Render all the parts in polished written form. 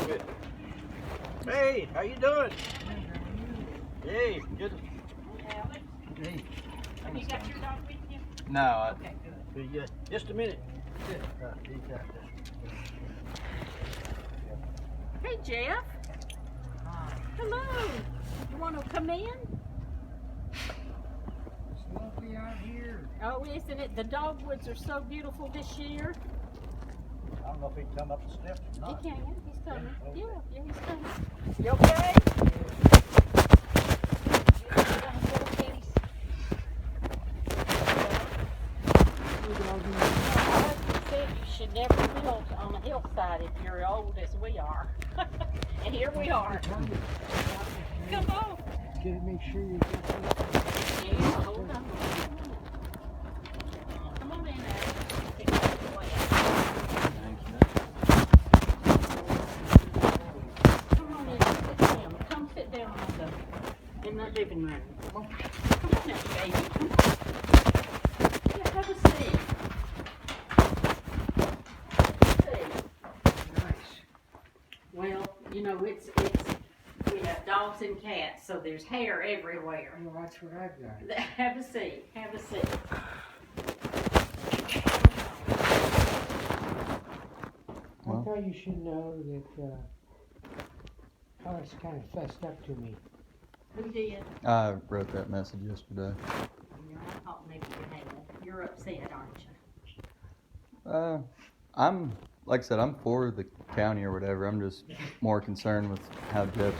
Good. Hey, how you doing? Hey, good. Hey. Have you got your dog with you? No. Okay, good. Hey, just a minute. Hey, Jeff. Hello. You want to come in? It's lovely out here. Oh, isn't it? The dogwoods are so beautiful this year. I don't know if he can come up the steps or not. He can. He's coming. Yeah, Yeah, he's coming. You okay? You should never build on a hillside if you're old as we are. And here we are. Come on. Make sure you get this. Yeah, hold on. Come on in there. Come on in and sit down. Come sit down in the living room. Come on now, baby. Yeah, have a seat. Nice. Well, you know, we have dogs and cats, so there's hair everywhere. Well, that's what I've got. Have a seat. Have a seat. I thought you should know that Alex kind of fessed up to me. Who did? I wrote that message yesterday. Yeah, I thought maybe you had. You're upset, aren't you? I'm, like I said, I'm for the county or whatever. I'm just more concerned with how Jeff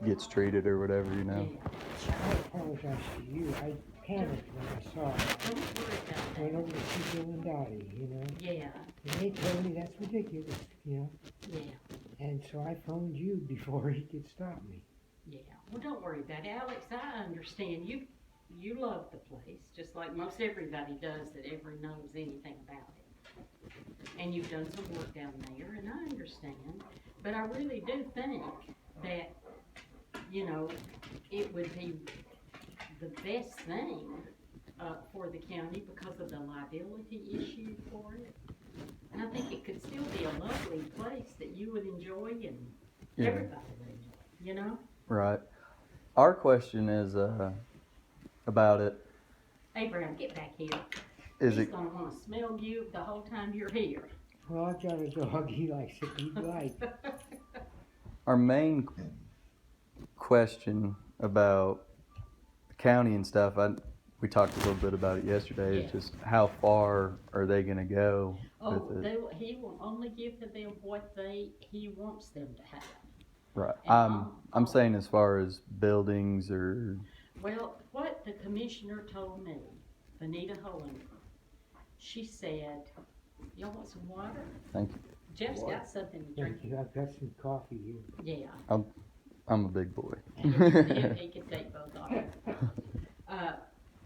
gets treated or whatever, you know. Yeah. I apologize to you. I panicked when I saw it. Don't worry about Went that. over to see Bill and Dottie, you know. Yeah, And they told me that's ridiculous, you know. yeah, And so I phoned you before he could stop me. yeah. Well, don't worry about it, Alex. I understand. You love the place, just like most everybody does that ever knows anything about it. And you've done some work down there, and I understand. But I really do think that, you know, it would be the best thing for the county because of the liability issue for it. And I think it could still be a lovely place that you would enjoy and everybody would enjoy, you know? Right. Our question is about it. Abraham, get back here. Is He's it gonna wanna smell you the whole time you're here. Well, I've got a dog. He likes it. He'd like. our main question about the county and stuff? We talked a little bit about it yesterday. It's just how far are they going to go with it? He will only give to them what he wants them to have. Right. And I'm saying as far as buildings or. Well, what the commissioner told me, Benita Hohen, she said, y'all want some water? Thank you. Jeff's got something to drink. Thank you. I've got some coffee here. Yeah. I'm a big boy. He could take both of them.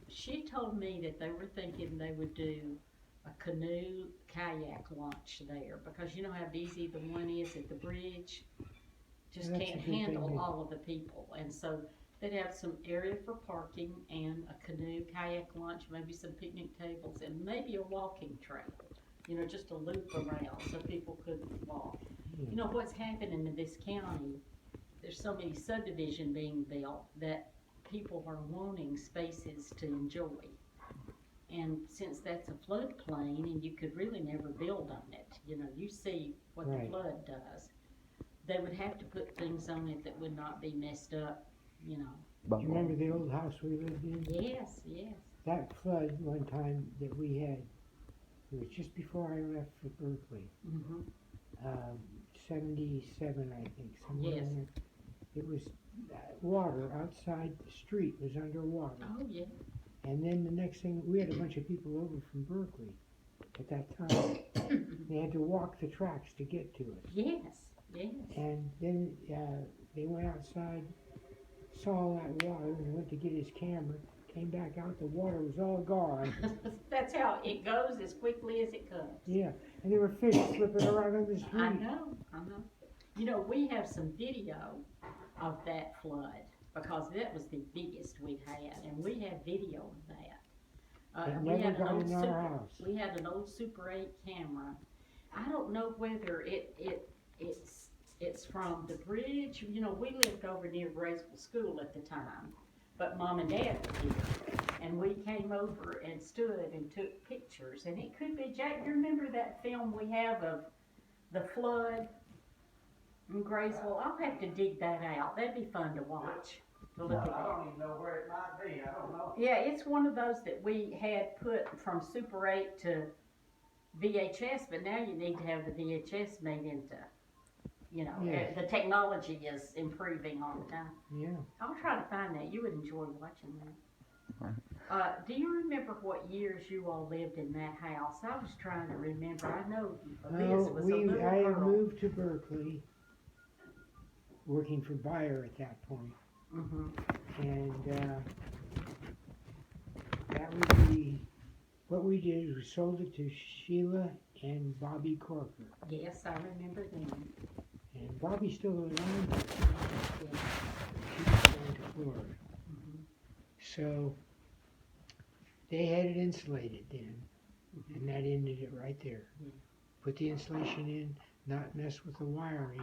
She told me that they were thinking they would do a canoe kayak launch there because you know how busy the one is at the bridge? Just That's can't a good handle thing. all of the people. And so they'd have some area for parking and a canoe kayak launch, maybe some picnic tables and maybe a walking trail. You know, just a loop around so people could walk. You know, what's happening in this county, there's so many subdivisions being built that people are wanting spaces to enjoy. And since that's a floodplain and you could really never build on it, you know, you see what the flood does. They would have to put things on it that would not be messed up, you know. Do you remember the old house we lived in? Yes, yes. That flood one time that we had, it was just before I left for Berkeley. Mm-hmm. 77, I think, somewhere Yes. in there. It was water outside the street was underwater. Oh, yeah. And then the next thing, we had a bunch of people over from Berkeley at that time. They had to walk the tracks to get to it. Yes, yes. And then they went outside, saw all that water, and went to get his camera. Came back out, the water was all gone. That's how it goes as quickly as it comes. Yeah, and there were fish slipping around in the street. I know. You know, we have some video of that flood because that was the biggest we've had, and we have video of that. It We never had an got old in our house. We had an old Super 8 camera. I don't know whether it was from the bridge. You know, we lived over near Graysville School at the time, but Mom and Dad were here. And we came over and stood and took pictures. And it could be, Jack, you remember that film we have of the flood in Graysville? I'll have to dig that out. That'd be fun to watch. To look at I that. don't even know where it might be. I don't know. Yeah, it's one of those that we had put from Super 8 to VHS, but now you need to have the VHS made into, you know, Yes. the technology is improving all the time. Yeah. I'll try to find that. You would enjoy watching that. Do you remember what years you all lived in that house? I was trying to remember. I know Liz was a little I had girl. moved to Berkeley, working for Bayer at that point. Mm-hmm. And that would be what we did is we sold it to Sheila and Bobby Corker. Yes, I remember them. And Bobby's still around, but she was going to Florida. Mm-hmm. So they had it insulated then, and that ended it right there. Yeah. Put the insulation in, not mess with the wiring.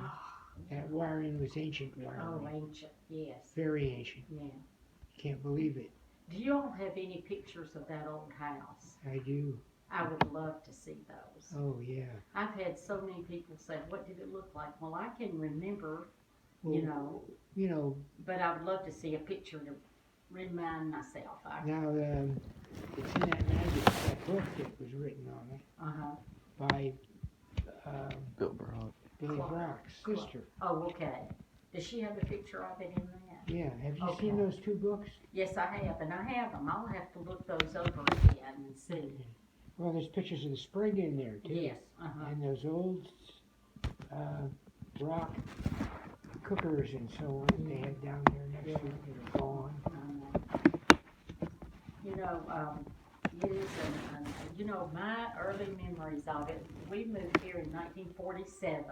That wiring was ancient wiring. Oh, ancient, yes. Very ancient. Yeah. Can't believe it. Do you all have any pictures of that old house? I do. I would love to see those. Oh, yeah. I've had so many people say, what did it look like? Well, I can remember, Well, you know, but I would love to see a picture to remind myself. Now, it's in that magazine, that book that was written on it Uh-huh. by Bill Brock. Billy Clark. Brock's sister. Oh, okay. Does she have a picture of it in that? Yeah, have you Okay. seen those two books? Yes, I have, and I have them. I'll have to look those over again and see. Well, there's pictures of the spring in there, too. Yes, uh-huh. And those old rock cookers and so on that they had down there next to it that are gone. You know, yes, and you know, my early memories of it, we moved here in 1947,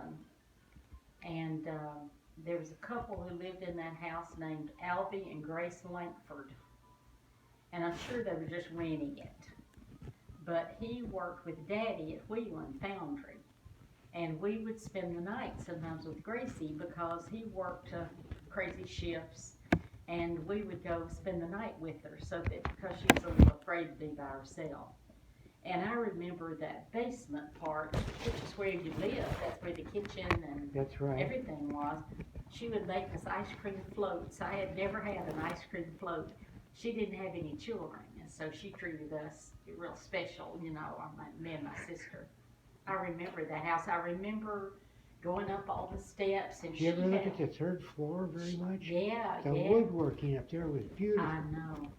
and there was a couple who lived in that house named Alvy and Grace Lankford, and I'm sure they were just renting it. But he worked with Daddy at Wheeling Foundry, and we would spend the night sometimes with Gracie because he worked crazy shifts. And we would go spend the night with her, so that because she was a little afraid to be by herself. And I remember that basement part, which is where you live. That's where the kitchen and That's right. everything was. She would make us ice cream floats. I had never had an ice cream float. She didn't have any children, and so she treated us real special, you know, me and my sister. I remember that house. I remember going up all the steps, and Did you she ever had, look at the third floor very much? yeah, The yeah. woodworking up there was beautiful. I know.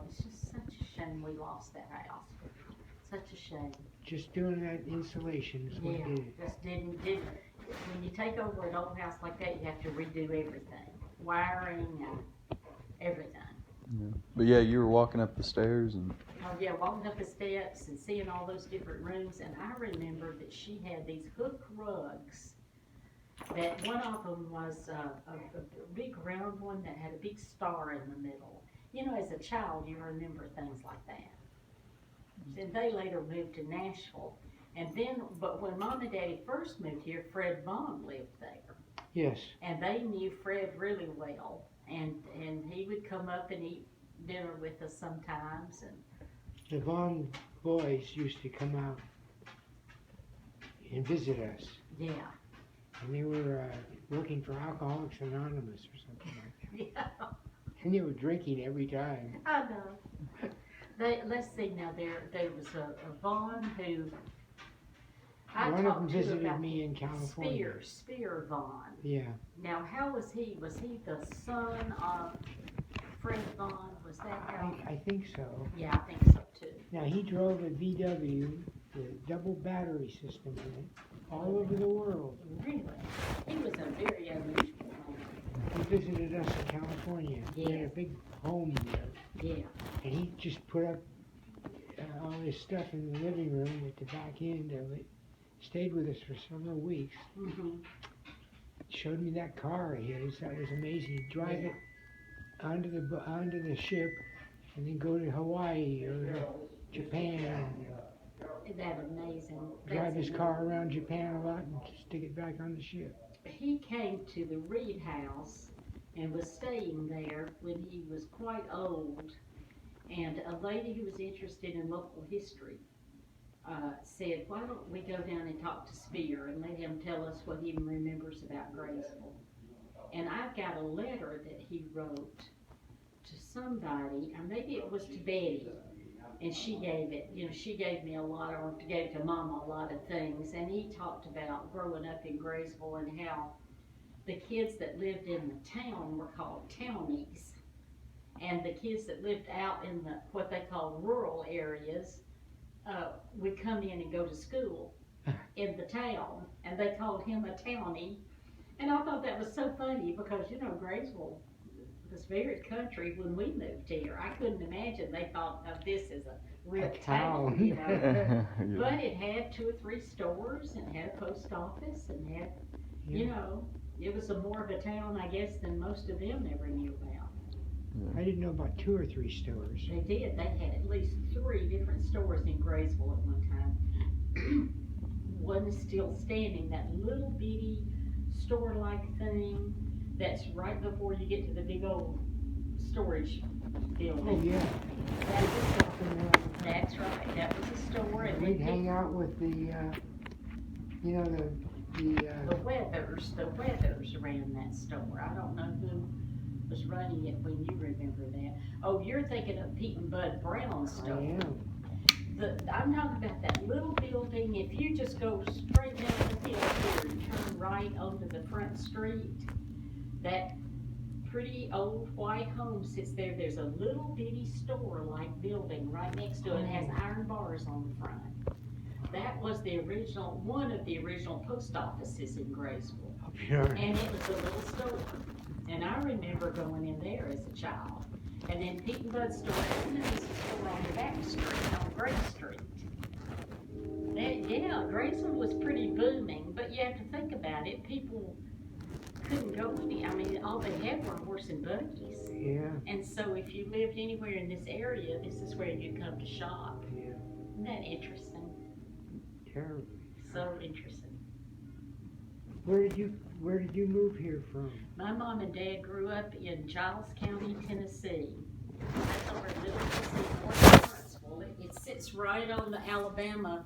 It's just such a shame we lost that house. Such a shame. Just doing that insulation is what Yeah, did it. just didn't. When you take over an old house like that, you have to redo everything. Wiring and everything. Yeah. But yeah, you were walking up the stairs and Oh yeah, walking up the steps and seeing all those different rooms. And I remember that she had these hook rugs. That one of them was a big round one that had a big star in the middle. You know, as a child, you remember things like that. And they later moved to Nashville. And then, but when Mom and Daddy first moved here, Fred Vaughn lived there. Yes. And they knew Fred really well. And he would come up and eat dinner with us sometimes. And The Vaughn boys used to come out and visit us. yeah, And they were working for Alcoholics Anonymous or something like that. yeah, And they were drinking every time. I know. Let's see now. There was a Vaughn who I One of them talked to visited about me in California. Spear Vaughn. Yeah. Now, how was he? Was he the son of Fred Vaughn? Was that how? I think so. Yeah, I think so too. Now, he drove a VW with double battery system in it all over the world. Really? He was a very unusual man. He visited us in California. He had a big home there. Yeah. And he just put up all his stuff in the living room at the back end of it. Stayed with us for several weeks. Mm-hmm. Showed me that car of his. That was amazing. He'd drive it onto the ship and then go to Hawaii or Japan. Isn't that amazing? Drive That's his car around Japan a lot and stick it back on the ship. he came to the Reed House and was staying there when he was quite old. And a lady who was interested in local history said, why don't we go down and talk to Spear and let him tell us what he remembers about Graysville. And I've got a letter that he wrote to somebody, or maybe it was to Betty, and she gave it, she gave me a lot, or gave to Mama a lot of things, and he talked about growing up in Graysville and how the kids that lived in the town were called townies, and the kids that lived out in the what they call rural areas would come in and go to school in the town, and they called him a townie. And I thought that was so funny because, Graysville was very country when we moved here. I couldn't imagine they thought of this as a real town, Yeah. But it had 2 or 3 stores and had a post office and had, it was more of a town, I guess, than most of them ever knew about. I didn't know about 2 or 3 stores. They did. They had at least 3 different stores in Graysville at one time. One is still standing, that little bitty store-like thing that's right before you get to the big old storage building. Oh, yeah. That's right. That was a store. And We'd hang out with the Weathers. The Weathers ran that store. I don't know who was running it when you remember that. Oh, you're thinking of Pete and Bud Brown's store. I am. I'm talking about that little building. If you just go straight down the hill here and turn right onto the front street, that pretty old white home sits there. There's a little bitty store-like building right next to it. It has iron bars on the front. That was one of the original post offices in Graysville. I'm sure. And it was a little store. And I remember going in there as a child. And then Pete and Bud's store, and there was a store on the back street, on Gray Street. Graysville was pretty booming, but you have to think about it. People couldn't go all they had were horse and buggies. Yeah. And so if you lived anywhere in this area, this is where you'd come to shop. Yeah. Isn't that interesting? Terribly. So interesting. Where did you move here from? My mom and dad grew up in Giles County, Tennessee. That's over in Middle Tennessee, north of Huntsville. It sits right on the Alabama